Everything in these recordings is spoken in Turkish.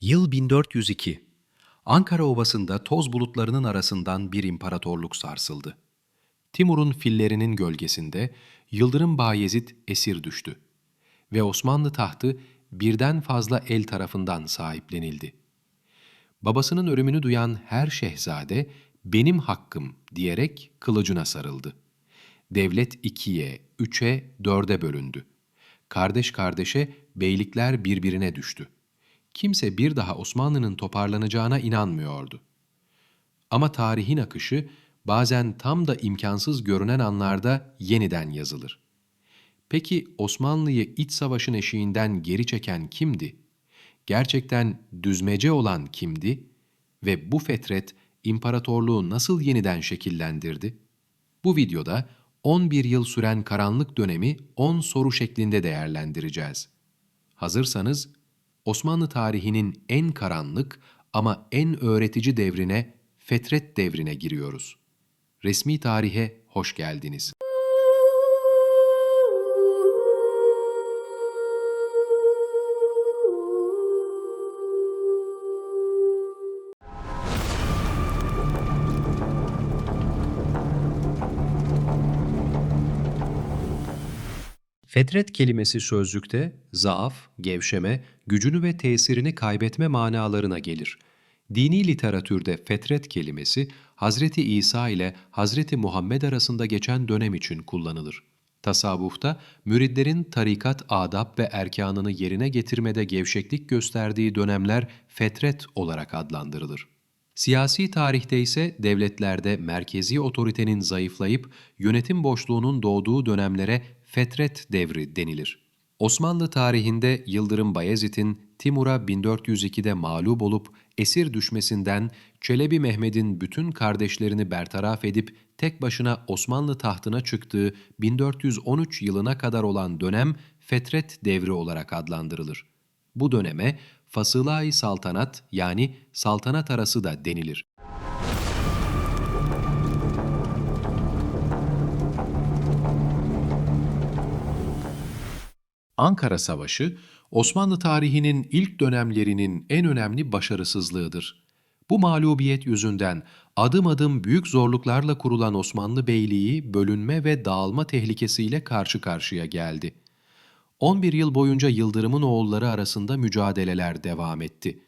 Yıl 1402. Ankara Ovası'nda toz bulutlarının arasından bir imparatorluk sarsıldı. Timur'un fillerinin gölgesinde Yıldırım Bayezid esir düştü ve Osmanlı tahtı birden fazla el tarafından sahiplenildi. Babasının ölümünü duyan her şehzade "benim hakkım" diyerek kılıcına sarıldı. Devlet ikiye, üçe, dörde bölündü. Kardeş kardeşe, beylikler birbirine düştü. Kimse bir daha Osmanlı'nın toparlanacağına inanmıyordu. Ama tarihin akışı bazen tam da imkansız görünen anlarda yeniden yazılır. Peki Osmanlı'yı iç savaşın eşiğinden geri çeken kimdi? Gerçekten düzmece olan kimdi? Ve bu fetret imparatorluğu nasıl yeniden şekillendirdi? Bu videoda 11 yıl süren karanlık dönemi 10 soru şeklinde değerlendireceğiz. Hazırsanız Osmanlı tarihinin en karanlık ama en öğretici devrine, Fetret devrine giriyoruz. Resmi tarihe hoş geldiniz. Fetret kelimesi sözlükte zaaf, gevşeme, gücünü ve tesirini kaybetme manalarına gelir. Dini literatürde fetret kelimesi Hazreti İsa ile Hazreti Muhammed arasında geçen dönem için kullanılır. Tasavvufta müridlerin tarikat, adab ve erkanını yerine getirmede gevşeklik gösterdiği dönemler fetret olarak adlandırılır. Siyasi tarihte ise devletlerde merkezi otoritenin zayıflayıp yönetim boşluğunun doğduğu dönemlere fetret devri denilir. Osmanlı tarihinde Yıldırım Bayezid'in Timur'a 1402'de mağlup olup esir düşmesinden Çelebi Mehmed'in bütün kardeşlerini bertaraf edip tek başına Osmanlı tahtına çıktığı 1413 yılına kadar olan dönem fetret devri olarak adlandırılır. Bu döneme Fasıla-i Saltanat yani saltanat arası da denilir. Ankara Savaşı, Osmanlı tarihinin ilk dönemlerinin en önemli başarısızlığıdır. Bu mağlubiyet yüzünden adım adım büyük zorluklarla kurulan Osmanlı Beyliği bölünme ve dağılma tehlikesiyle karşı karşıya geldi. 11 yıl boyunca Yıldırım'ın oğulları arasında mücadeleler devam etti.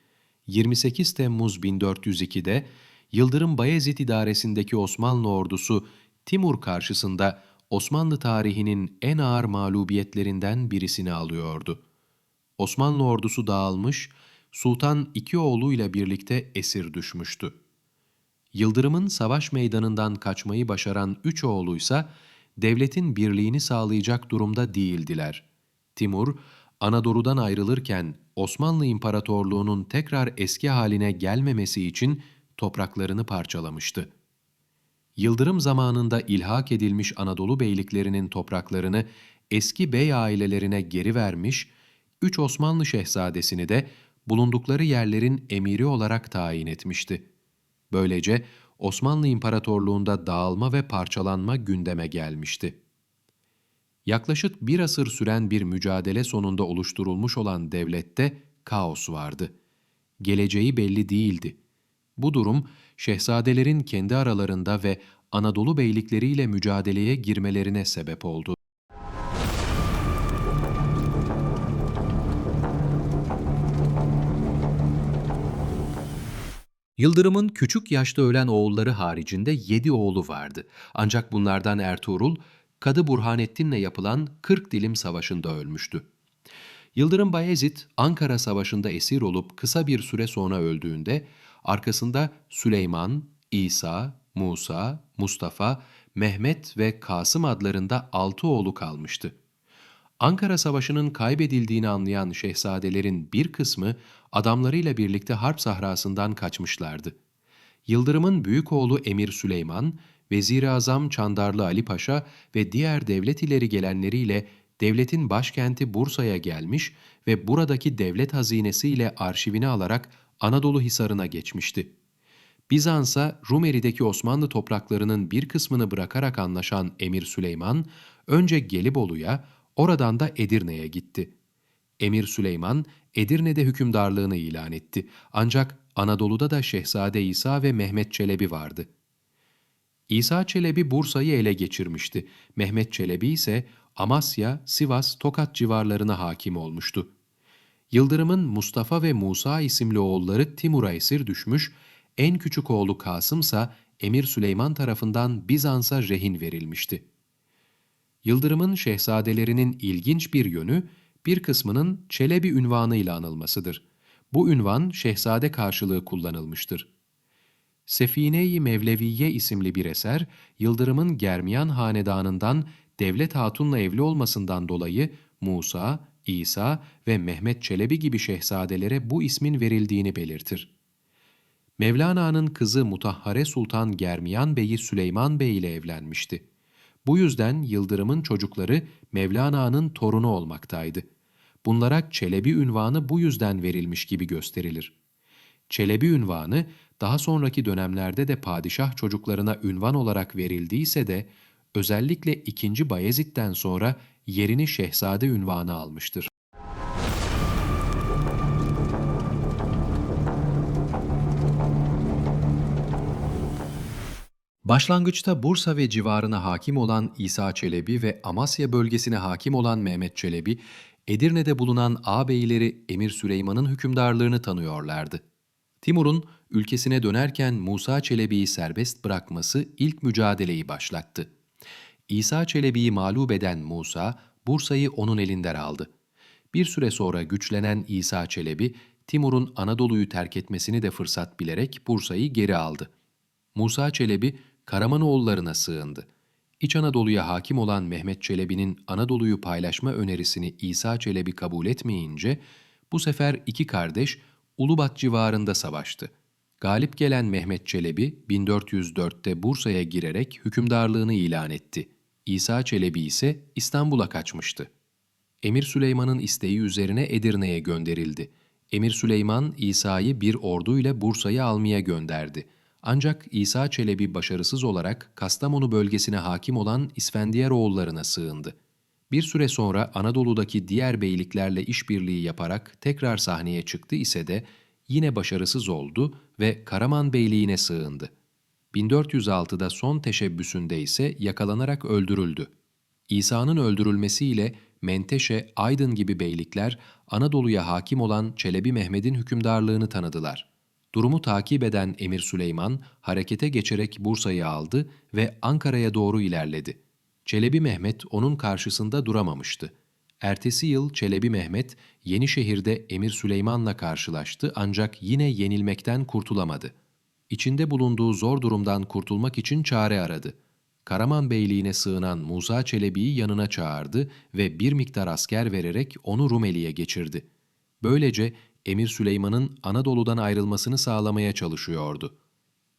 28 Temmuz 1402'de Yıldırım Bayezid idaresindeki Osmanlı ordusu Timur karşısında Osmanlı tarihinin en ağır mağlubiyetlerinden birisini alıyordu. Osmanlı ordusu dağılmış, Sultan iki oğluyla birlikte esir düşmüştü. Yıldırım'ın savaş meydanından kaçmayı başaran üç oğluysa devletin birliğini sağlayacak durumda değildiler. Timur, Anadolu'dan ayrılırken Osmanlı İmparatorluğu'nun tekrar eski haline gelmemesi için topraklarını parçalamıştı. Yıldırım zamanında ilhak edilmiş Anadolu beyliklerinin topraklarını eski bey ailelerine geri vermiş, üç Osmanlı şehzadesini de bulundukları yerlerin emiri olarak tayin etmişti. Böylece Osmanlı İmparatorluğu'nda dağılma ve parçalanma gündeme gelmişti. Yaklaşık bir asır süren bir mücadele sonunda oluşturulmuş olan devlette kaos vardı. Geleceği belli değildi. Bu durum, şehzadelerin kendi aralarında ve Anadolu beylikleriyle mücadeleye girmelerine sebep oldu. Yıldırım'ın küçük yaşta ölen oğulları haricinde 7 oğlu vardı. Ancak bunlardan Ertuğrul, Kadı Burhanettin'le yapılan 40 Dilim Savaşı'nda ölmüştü. Yıldırım Bayezid, Ankara Savaşı'nda esir olup kısa bir süre sonra öldüğünde, arkasında Süleyman, İsa, Musa, Mustafa, Mehmet ve Kasım adlarında 6 oğlu kalmıştı. Ankara Savaşı'nın kaybedildiğini anlayan şehzadelerin bir kısmı adamlarıyla birlikte harp sahrasından kaçmışlardı. Yıldırım'ın büyük oğlu Emir Süleyman, Vezir-i Azam Çandarlı Ali Paşa ve diğer devlet ileri gelenleriyle devletin başkenti Bursa'ya gelmiş ve buradaki devlet hazinesiyle arşivini alarak Anadolu Hisarı'na geçmişti. Bizans'a Rumeli'deki Osmanlı topraklarının bir kısmını bırakarak anlaşan Emir Süleyman, önce Gelibolu'ya, oradan da Edirne'ye gitti. Emir Süleyman, Edirne'de hükümdarlığını ilan etti. Ancak Anadolu'da da Şehzade İsa ve Mehmet Çelebi vardı. İsa Çelebi Bursa'yı ele geçirmişti. Mehmet Çelebi ise Amasya, Sivas, Tokat civarlarına hakim olmuştu. Yıldırım'ın Mustafa ve Musa isimli oğulları Timur'a esir düşmüş, en küçük oğlu Kasım ise Emir Süleyman tarafından Bizans'a rehin verilmişti. Yıldırım'ın şehzadelerinin ilginç bir yönü, bir kısmının Çelebi ünvanıyla anılmasıdır. Bu ünvan şehzade karşılığı kullanılmıştır. Sefine-i Mevleviye isimli bir eser, Yıldırım'ın Germiyan hanedanından Devlet Hatun'la evli olmasından dolayı Musa, İsa ve Mehmet Çelebi gibi şehzadelere bu ismin verildiğini belirtir. Mevlana'nın kızı Mutahhare Sultan Germiyan Bey'i Süleyman Bey ile evlenmişti. Bu yüzden Yıldırım'ın çocukları Mevlana'nın torunu olmaktaydı. Bunlara Çelebi ünvanı bu yüzden verilmiş gibi gösterilir. Çelebi ünvanı daha sonraki dönemlerde de padişah çocuklarına ünvan olarak verildiyse de özellikle 2. Bayezid'den sonra yerini şehzade ünvanı almıştır. Başlangıçta Bursa ve civarına hakim olan İsa Çelebi ve Amasya bölgesine hakim olan Mehmet Çelebi, Edirne'de bulunan ağabeyleri Emir Süleyman'ın hükümdarlığını tanıyorlardı. Timur'un ülkesine dönerken Musa Çelebi'yi serbest bırakması ilk mücadeleyi başlattı. İsa Çelebi'yi mağlup eden Musa, Bursa'yı onun elinden aldı. Bir süre sonra güçlenen İsa Çelebi, Timur'un Anadolu'yu terk etmesini de fırsat bilerek Bursa'yı geri aldı. Musa Çelebi, Karamanoğullarına sığındı. İç Anadolu'ya hakim olan Mehmet Çelebi'nin Anadolu'yu paylaşma önerisini İsa Çelebi kabul etmeyince, bu sefer iki kardeş Ulubat civarında savaştı. Galip gelen Mehmet Çelebi 1404'te Bursa'ya girerek hükümdarlığını ilan etti. İsa Çelebi ise İstanbul'a kaçmıştı. Emir Süleyman'ın isteği üzerine Edirne'ye gönderildi. Emir Süleyman İsa'yı bir orduyla Bursa'yı almaya gönderdi. Ancak İsa Çelebi başarısız olarak Kastamonu bölgesine hakim olan İsfendiyaroğullarına sığındı. Bir süre sonra Anadolu'daki diğer beyliklerle işbirliği yaparak tekrar sahneye çıktı ise de yine başarısız oldu ve Karaman Beyliğine sığındı. 1406'da son teşebbüsünde ise yakalanarak öldürüldü. İsa'nın öldürülmesiyle Menteşe, Aydın gibi beylikler Anadolu'ya hakim olan Çelebi Mehmed'in hükümdarlığını tanıdılar. Durumu takip eden Emir Süleyman harekete geçerek Bursa'yı aldı ve Ankara'ya doğru ilerledi. Çelebi Mehmed onun karşısında duramamıştı. Ertesi yıl Çelebi Mehmed Yenişehir'de Emir Süleyman'la karşılaştı ancak yine yenilmekten kurtulamadı. İçinde bulunduğu zor durumdan kurtulmak için çare aradı. Karaman Beyliğine sığınan Musa Çelebi'yi yanına çağırdı ve bir miktar asker vererek onu Rumeli'ye geçirdi. Böylece Emir Süleyman'ın Anadolu'dan ayrılmasını sağlamaya çalışıyordu.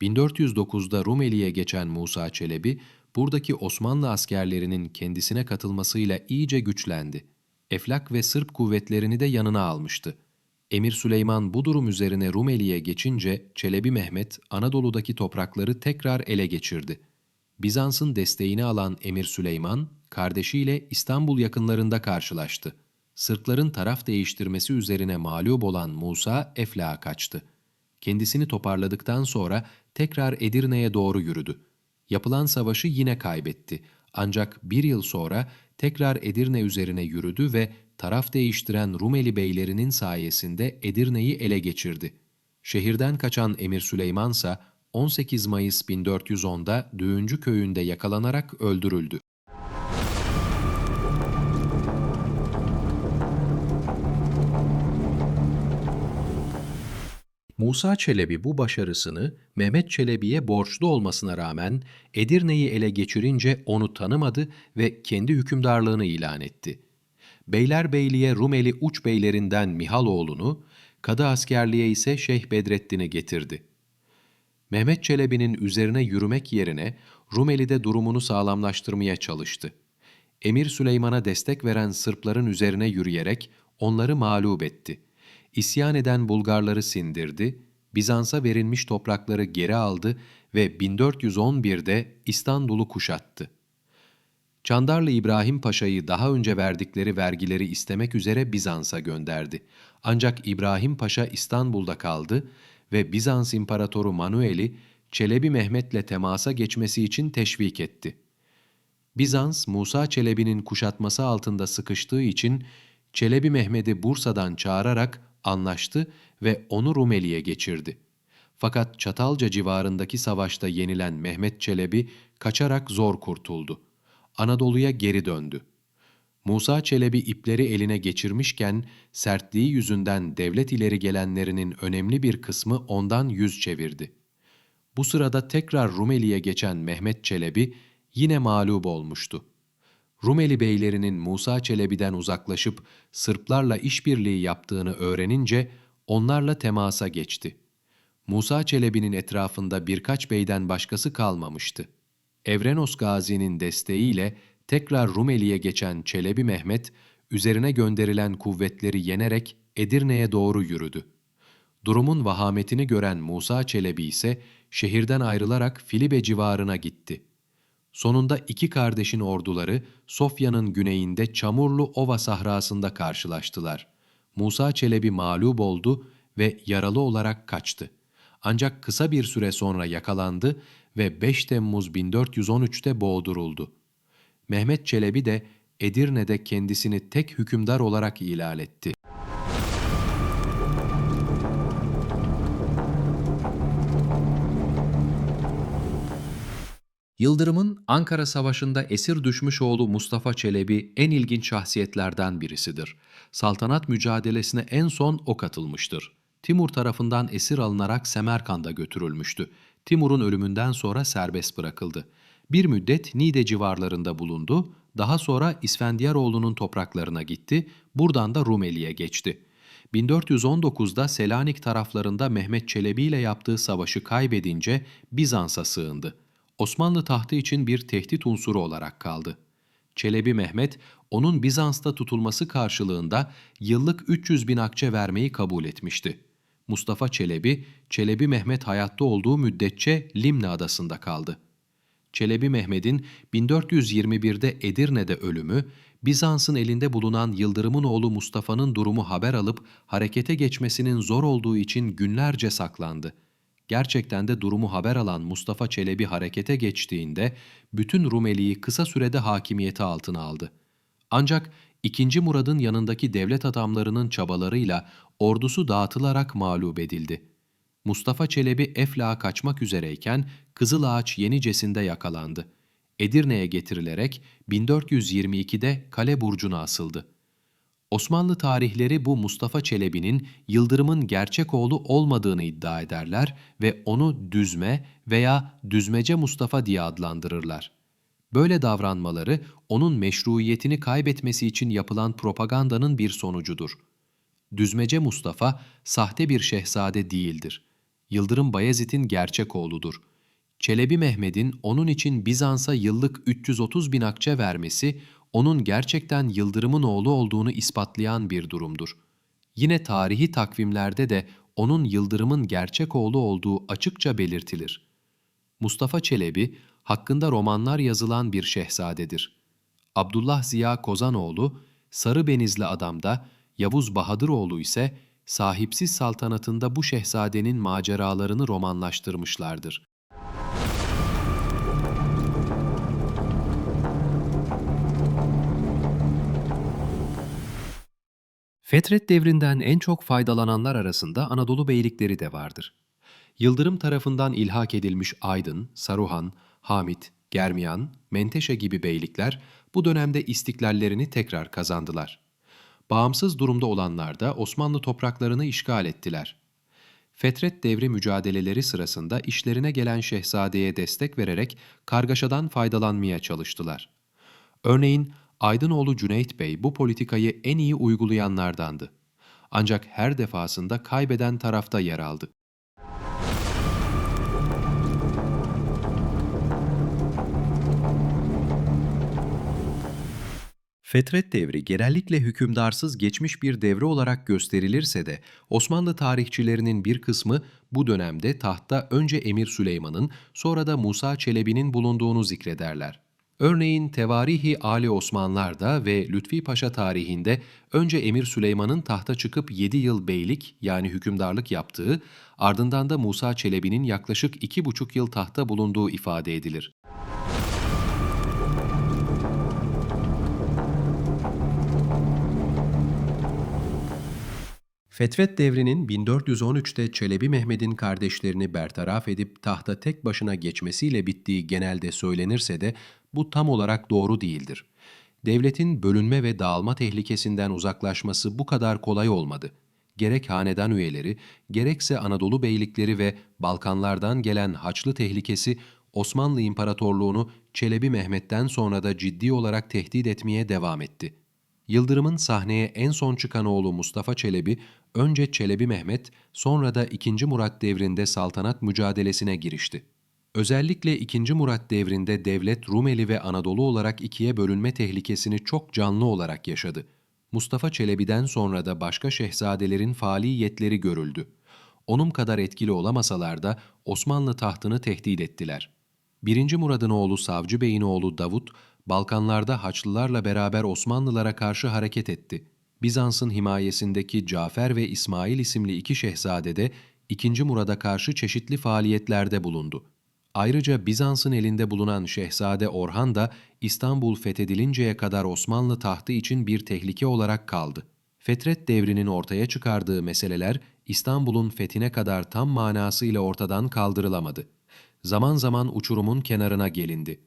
1409'da Rumeli'ye geçen Musa Çelebi, buradaki Osmanlı askerlerinin kendisine katılmasıyla iyice güçlendi. Eflak ve Sırp kuvvetlerini de yanına almıştı. Emir Süleyman bu durum üzerine Rumeli'ye geçince Çelebi Mehmet Anadolu'daki toprakları tekrar ele geçirdi. Bizans'ın desteğini alan Emir Süleyman, kardeşiyle İstanbul yakınlarında karşılaştı. Sırpların taraf değiştirmesi üzerine mağlup olan Musa Eflak'a kaçtı. Kendisini toparladıktan sonra tekrar Edirne'ye doğru yürüdü. Yapılan savaşı yine kaybetti. Ancak bir yıl sonra tekrar Edirne üzerine yürüdü ve taraf değiştiren Rumeli beylerinin sayesinde Edirne'yi ele geçirdi. Şehirden kaçan Emir Süleyman ise 18 Mayıs 1410'da Düğüncü köyünde yakalanarak öldürüldü. Musa Çelebi bu başarısını Mehmet Çelebi'ye borçlu olmasına rağmen Edirne'yi ele geçirince onu tanımadı ve kendi hükümdarlığını ilan etti. Beylerbeyliğe Rumeli uç beylerinden Mihaloğlu'nu, kadı askerliğe ise Şeyh Bedrettin'i getirdi. Mehmet Çelebi'nin üzerine yürümek yerine Rumeli'de durumunu sağlamlaştırmaya çalıştı. Emir Süleyman'a destek veren Sırpların üzerine yürüyerek onları mağlup etti. İsyan eden Bulgarları sindirdi, Bizans'a verilmiş toprakları geri aldı ve 1411'de İstanbul'u kuşattı. Çandarlı İbrahim Paşa'yı daha önce verdikleri vergileri istemek üzere Bizans'a gönderdi. Ancak İbrahim Paşa İstanbul'da kaldı ve Bizans İmparatoru Manuel'i Çelebi Mehmet'le temasa geçmesi için teşvik etti. Bizans, Musa Çelebi'nin kuşatması altında sıkıştığı için Çelebi Mehmet'i Bursa'dan çağırarak anlaştı ve onu Rumeli'ye geçirdi. Fakat Çatalca civarındaki savaşta yenilen Mehmet Çelebi kaçarak zor kurtuldu. Anadolu'ya geri döndü. Musa Çelebi ipleri eline geçirmişken sertliği yüzünden devlet ileri gelenlerinin önemli bir kısmı ondan yüz çevirdi. Bu sırada tekrar Rumeli'ye geçen Mehmet Çelebi yine mağlup olmuştu. Rumeli beylerinin Musa Çelebi'den uzaklaşıp Sırplarla işbirliği yaptığını öğrenince onlarla temasa geçti. Musa Çelebi'nin etrafında birkaç beyden başkası kalmamıştı. Evrenos Gazi'nin desteğiyle tekrar Rumeli'ye geçen Çelebi Mehmet, üzerine gönderilen kuvvetleri yenerek Edirne'ye doğru yürüdü. Durumun vahametini gören Musa Çelebi ise şehirden ayrılarak Filibe civarına gitti. Sonunda iki kardeşin orduları Sofya'nın güneyinde Çamurlu Ova sahrasında karşılaştılar. Musa Çelebi mağlup oldu ve yaralı olarak kaçtı. Ancak kısa bir süre sonra yakalandı ve 5 Temmuz 1413'te boğduruldu. Mehmet Çelebi de Edirne'de kendisini tek hükümdar olarak ilan etti. Yıldırım'ın Ankara Savaşı'nda esir düşmüş oğlu Mustafa Çelebi en ilginç şahsiyetlerden birisidir. Saltanat mücadelesine en son o katılmıştır. Timur tarafından esir alınarak Semerkant'a götürülmüştü. Timur'un ölümünden sonra serbest bırakıldı. Bir müddet Niğde civarlarında bulundu, daha sonra İsfendiyaroğlu'nun topraklarına gitti, buradan da Rumeli'ye geçti. 1419'da Selanik taraflarında Mehmet Çelebi ile yaptığı savaşı kaybedince Bizans'a sığındı. Osmanlı tahtı için bir tehdit unsuru olarak kaldı. Çelebi Mehmet, onun Bizans'ta tutulması karşılığında yıllık 300 bin akçe vermeyi kabul etmişti. Mustafa Çelebi, Çelebi Mehmet hayatta olduğu müddetçe Limna adasında kaldı. Çelebi Mehmet'in 1421'de Edirne'de ölümü, Bizans'ın elinde bulunan Yıldırım'ın oğlu Mustafa'nın durumu haber alıp harekete geçmesinin zor olduğu için günlerce saklandı. Gerçekten de durumu haber alan Mustafa Çelebi harekete geçtiğinde bütün Rumeli'yi kısa sürede hakimiyeti altına aldı. Ancak II. Murad'ın yanındaki devlet adamlarının çabalarıyla ordusu dağıtılarak mağlup edildi. Mustafa Çelebi Eflak'a kaçmak üzereyken Kızılağaç Yenicesi'nde yakalandı. Edirne'ye getirilerek 1422'de Kale Burcu'na asıldı. Osmanlı tarihleri bu Mustafa Çelebi'nin Yıldırım'ın gerçek oğlu olmadığını iddia ederler ve onu Düzme veya Düzmece Mustafa diye adlandırırlar. Böyle davranmaları onun meşruiyetini kaybetmesi için yapılan propagandanın bir sonucudur. Düzmece Mustafa sahte bir şehzade değildir. Yıldırım Bayezid'in gerçek oğludur. Çelebi Mehmet'in onun için Bizans'a yıllık 330 bin akçe vermesi, onun gerçekten Yıldırım'ın oğlu olduğunu ispatlayan bir durumdur. Yine tarihi takvimlerde de onun Yıldırım'ın gerçek oğlu olduğu açıkça belirtilir. Mustafa Çelebi, hakkında romanlar yazılan bir şehzadedir. Abdullah Ziya Kozanoğlu, Sarıbenizli Adam'da, Yavuz Bahadıroğlu ise Sahipsiz Saltanatı'nda bu şehzadenin maceralarını romanlaştırmışlardır. Fetret devrinden en çok faydalananlar arasında Anadolu beylikleri de vardır. Yıldırım tarafından ilhak edilmiş Aydın, Saruhan, Hamit, Germiyan, Menteşe gibi beylikler bu dönemde istiklallerini tekrar kazandılar. Bağımsız durumda olanlar da Osmanlı topraklarını işgal ettiler. Fetret devri mücadeleleri sırasında işlerine gelen şehzadeye destek vererek kargaşadan faydalanmaya çalıştılar. Örneğin Aydınoğlu Cüneyt Bey bu politikayı en iyi uygulayanlardandı. Ancak her defasında kaybeden tarafta yer aldı. Fetret devri genellikle hükümdarsız geçmiş bir devre olarak gösterilirse de Osmanlı tarihçilerinin bir kısmı bu dönemde tahtta önce Emir Süleyman'ın sonra da Musa Çelebi'nin bulunduğunu zikrederler. Örneğin Tevarihi Ali Osmanlar'da ve Lütfi Paşa tarihinde önce Emir Süleyman'ın tahta çıkıp 7 yıl beylik yani hükümdarlık yaptığı, ardından da Musa Çelebi'nin yaklaşık 2,5 yıl tahta bulunduğu ifade edilir. Fetret devrinin 1413'te Çelebi Mehmed'in kardeşlerini bertaraf edip tahta tek başına geçmesiyle bittiği genelde söylenirse de bu tam olarak doğru değildir. Devletin bölünme ve dağılma tehlikesinden uzaklaşması bu kadar kolay olmadı. Gerek hanedan üyeleri, gerekse Anadolu beylikleri ve Balkanlardan gelen Haçlı tehlikesi Osmanlı İmparatorluğunu Çelebi Mehmed'den sonra da ciddi olarak tehdit etmeye devam etti. Yıldırım'ın sahneye en son çıkan oğlu Mustafa Çelebi, önce Çelebi Mehmet, sonra da II. Murat devrinde saltanat mücadelesine girişti. Özellikle II. Murat devrinde devlet Rumeli ve Anadolu olarak ikiye bölünme tehlikesini çok canlı olarak yaşadı. Mustafa Çelebi'den sonra da başka şehzadelerin faaliyetleri görüldü. Onun kadar etkili olamasalar da Osmanlı tahtını tehdit ettiler. 1. Murad'ın oğlu Savcı Bey'in oğlu Davut, Balkanlarda Haçlılarla beraber Osmanlılara karşı hareket etti. Bizans'ın himayesindeki Cafer ve İsmail isimli iki şehzade de II. Murad'a karşı çeşitli faaliyetlerde bulundu. Ayrıca Bizans'ın elinde bulunan Şehzade Orhan da İstanbul fethedilinceye kadar Osmanlı tahtı için bir tehlike olarak kaldı. Fetret devrinin ortaya çıkardığı meseleler İstanbul'un fethine kadar tam manasıyla ortadan kaldırılamadı. Zaman zaman uçurumun kenarına gelindi.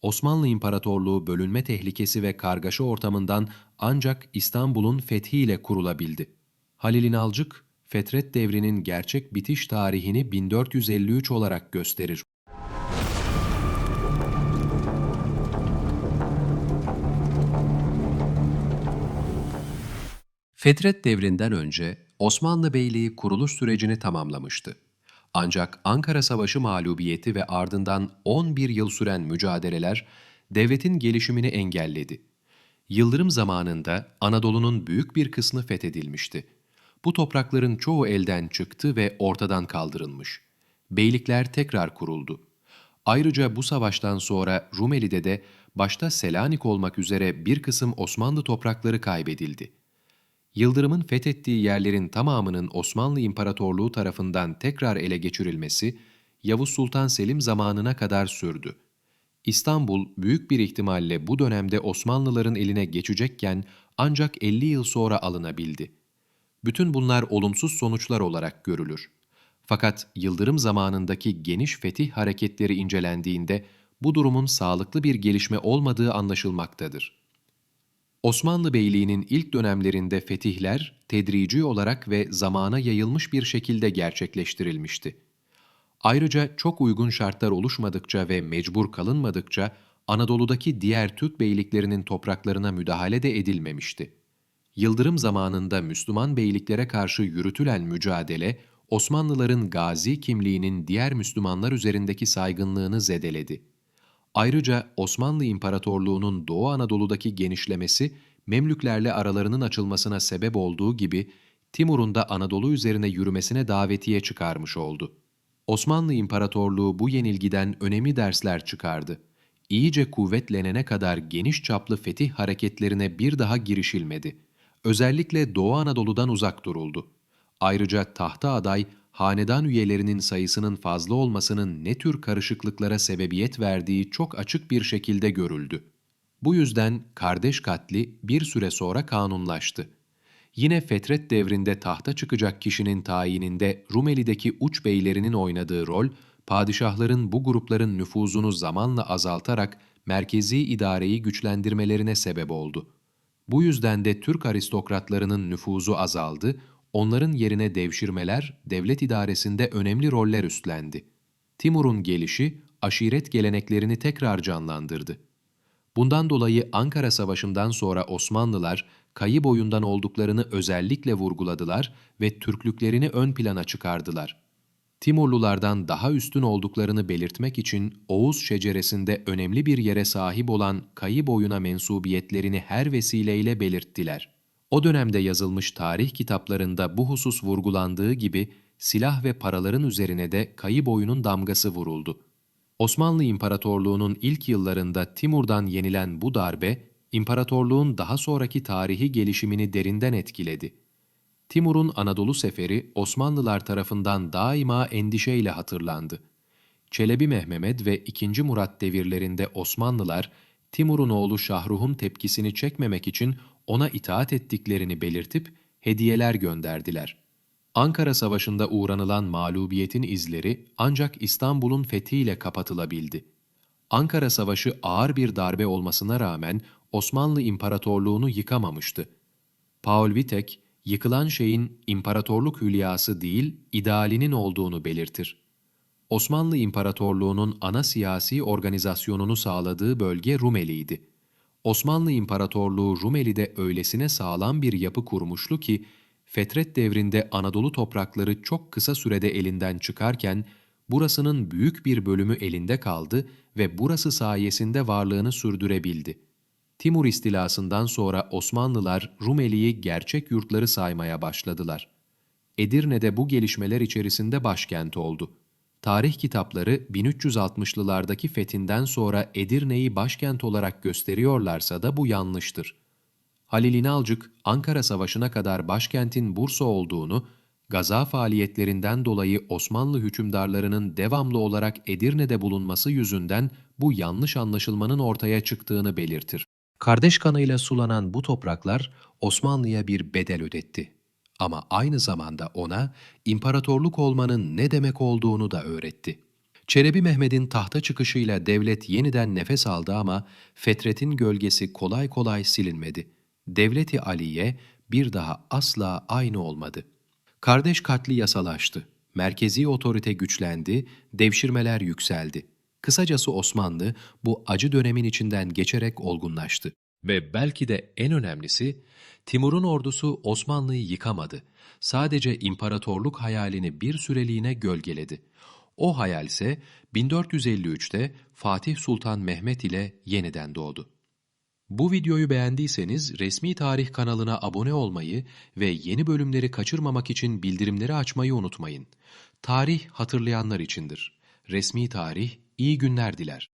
Osmanlı İmparatorluğu bölünme tehlikesi ve kargaşa ortamından ancak İstanbul'un fethiyle kurulabildi. Halil İnalcık, Fetret devrinin gerçek bitiş tarihini 1453 olarak gösterir. Fetret devrinden önce Osmanlı Beyliği kuruluş sürecini tamamlamıştı. Ancak Ankara Savaşı mağlubiyeti ve ardından 11 yıl süren mücadeleler devletin gelişimini engelledi. Yıldırım zamanında Anadolu'nun büyük bir kısmı fethedilmişti. Bu toprakların çoğu elden çıktı ve ortadan kaldırılmış. Beylikler tekrar kuruldu. Ayrıca bu savaştan sonra Rumeli'de de başta Selanik olmak üzere bir kısım Osmanlı toprakları kaybedildi. Yıldırım'ın fethettiği yerlerin tamamının Osmanlı İmparatorluğu tarafından tekrar ele geçirilmesi, Yavuz Sultan Selim zamanına kadar sürdü. İstanbul büyük bir ihtimalle bu dönemde Osmanlıların eline geçecekken ancak 50 yıl sonra alınabildi. Bütün bunlar olumsuz sonuçlar olarak görülür. Fakat Yıldırım zamanındaki geniş fetih hareketleri incelendiğinde bu durumun sağlıklı bir gelişme olmadığı anlaşılmaktadır. Osmanlı Beyliği'nin ilk dönemlerinde fetihler tedrici olarak ve zamana yayılmış bir şekilde gerçekleştirilmişti. Ayrıca çok uygun şartlar oluşmadıkça ve mecbur kalınmadıkça Anadolu'daki diğer Türk beyliklerinin topraklarına müdahale de edilmemişti. Yıldırım zamanında Müslüman beyliklere karşı yürütülen mücadele, Osmanlıların gazi kimliğinin diğer Müslümanlar üzerindeki saygınlığını zedeledi. Ayrıca Osmanlı İmparatorluğu'nun Doğu Anadolu'daki genişlemesi, Memlüklerle aralarının açılmasına sebep olduğu gibi Timur'un da Anadolu üzerine yürümesine davetiye çıkarmış oldu. Osmanlı İmparatorluğu bu yenilgiden önemli dersler çıkardı. İyice kuvvetlenene kadar geniş çaplı fetih hareketlerine bir daha girişilmedi. Özellikle Doğu Anadolu'dan uzak duruldu. Ayrıca tahta aday, hanedan üyelerinin sayısının fazla olmasının ne tür karışıklıklara sebebiyet verdiği çok açık bir şekilde görüldü. Bu yüzden kardeş katli bir süre sonra kanunlaştı. Yine Fetret devrinde tahta çıkacak kişinin tayininde Rumeli'deki uç beylerinin oynadığı rol, padişahların bu grupların nüfuzunu zamanla azaltarak merkezi idareyi güçlendirmelerine sebep oldu. Bu yüzden de Türk aristokratlarının nüfuzu azaldı, onların yerine devşirmeler devlet idaresinde önemli roller üstlendi. Timur'un gelişi aşiret geleneklerini tekrar canlandırdı. Bundan dolayı Ankara Savaşı'ndan sonra Osmanlılar kayı boyundan olduklarını özellikle vurguladılar ve Türklüklerini ön plana çıkardılar. Timurlulardan daha üstün olduklarını belirtmek için Oğuz şeceresinde önemli bir yere sahip olan kayı boyuna mensubiyetlerini her vesileyle belirttiler. O dönemde yazılmış tarih kitaplarında bu husus vurgulandığı gibi silah ve paraların üzerine de kayı boyunun damgası vuruldu. Osmanlı İmparatorluğu'nun ilk yıllarında Timur'dan yenilen bu darbe, imparatorluğun daha sonraki tarihi gelişimini derinden etkiledi. Timur'un Anadolu seferi Osmanlılar tarafından daima endişeyle hatırlandı. Çelebi Mehmed ve II. Murat devirlerinde Osmanlılar, Timur'un oğlu Şahruh'un tepkisini çekmemek için ona itaat ettiklerini belirtip hediyeler gönderdiler. Ankara Savaşı'nda uğranılan mağlubiyetin izleri ancak İstanbul'un fethiyle kapatılabildi. Ankara Savaşı ağır bir darbe olmasına rağmen Osmanlı İmparatorluğunu yıkamamıştı. Paul Vitek, yıkılan şeyin imparatorluk hülyası değil, idealinin olduğunu belirtir. Osmanlı İmparatorluğu'nun ana siyasi organizasyonunu sağladığı bölge Rumeli'ydi. Osmanlı İmparatorluğu Rumeli'de öylesine sağlam bir yapı kurmuştu ki, Fetret devrinde Anadolu toprakları çok kısa sürede elinden çıkarken, burasının büyük bir bölümü elinde kaldı ve burası sayesinde varlığını sürdürebildi. Timur istilasından sonra Osmanlılar Rumeli'yi gerçek yurtları saymaya başladılar. Edirne'de bu gelişmeler içerisinde başkent oldu. Tarih kitapları 1360'lılardaki fethinden sonra Edirne'yi başkent olarak gösteriyorlarsa da bu yanlıştır. Halil İnalcık, Ankara Savaşı'na kadar başkentin Bursa olduğunu, gaza faaliyetlerinden dolayı Osmanlı hükümdarlarının devamlı olarak Edirne'de bulunması yüzünden bu yanlış anlaşılmanın ortaya çıktığını belirtir. Kardeş kanıyla sulanan bu topraklar Osmanlı'ya bir bedel ödetti. Ama aynı zamanda ona imparatorluk olmanın ne demek olduğunu da öğretti. Çelebi Mehmed'in tahta çıkışıyla devlet yeniden nefes aldı ama Fetret'in gölgesi kolay kolay silinmedi. Devleti Aliye bir daha asla aynı olmadı. Kardeş katli yasalaştı. Merkezi otorite güçlendi, devşirmeler yükseldi. Kısacası Osmanlı bu acı dönemin içinden geçerek olgunlaştı. Ve belki de en önemlisi, Timur'un ordusu Osmanlı'yı yıkamadı. Sadece imparatorluk hayalini bir süreliğine gölgeledi. O hayal ise 1453'te Fatih Sultan Mehmet ile yeniden doğdu. Bu videoyu beğendiyseniz Resmi Tarih kanalına abone olmayı ve yeni bölümleri kaçırmamak için bildirimleri açmayı unutmayın. Tarih hatırlayanlar içindir. Resmi Tarih iyi günler diler.